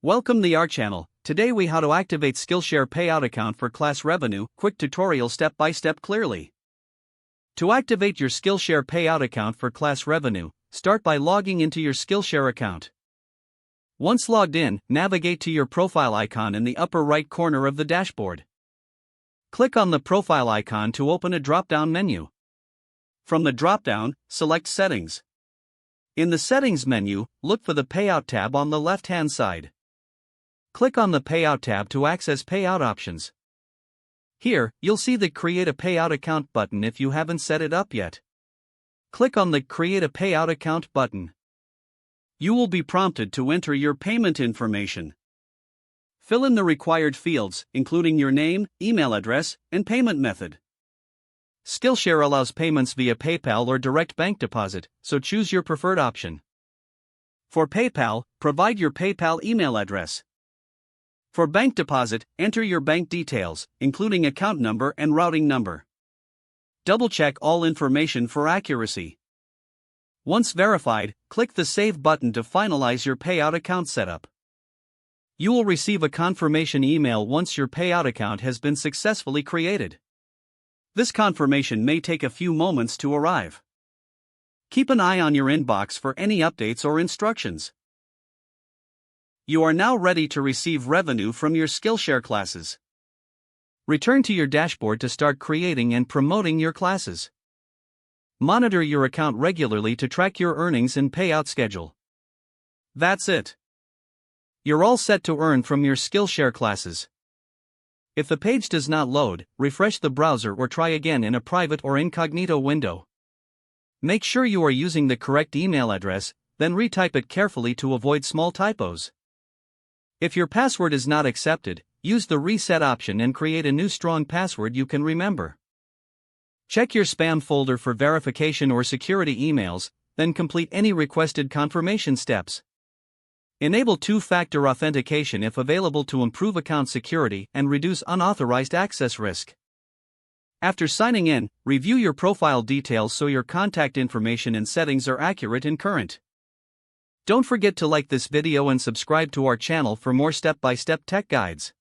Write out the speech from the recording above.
Welcome to our channel. Today we how to activate Skillshare payout account for class revenue. Quick tutorial step by step clearly. To activate your Skillshare payout account for class revenue, start by logging into your Skillshare account. Once logged in, navigate to your profile icon in the upper right corner of the dashboard. Click on the profile icon to open a drop-down menu. From the drop-down, select Settings. In the Settings menu, look for the Payout tab on the left-hand side. Click on the Payout tab to access payout options. Here, you'll see the Create a Payout Account button if you haven't set it up yet. Click on the Create a Payout Account button. You will be prompted to enter your payment information. Fill in the required fields, including your name, email address, and payment method. Skillshare allows payments via PayPal or direct bank deposit, so choose your preferred option. For PayPal, provide your PayPal email address. For bank deposit, enter your bank details, including account number and routing number. Double-check all information for accuracy. Once verified, click the Save button to finalize your payout account setup. You will receive a confirmation email once your payout account has been successfully created. This confirmation may take a few moments to arrive. Keep an eye on your inbox for any updates or instructions. You are now ready to receive revenue from your Skillshare classes. Return to your dashboard to start creating and promoting your classes. Monitor your account regularly to track your earnings and payout schedule. That's it. You're all set to earn from your Skillshare classes. If the page does not load, refresh the browser or try again in a private or incognito window. Make sure you are using the correct email address, then retype it carefully to avoid small typos. If your password is not accepted, use the reset option and create a new strong password you can remember. Check your spam folder for verification or security emails, then complete any requested confirmation steps. Enable two-factor authentication if available to improve account security and reduce unauthorized access risk. After signing in, review your profile details so your contact information and settings are accurate and current. Don't forget to like this video and subscribe to our channel for more step-by-step tech guides.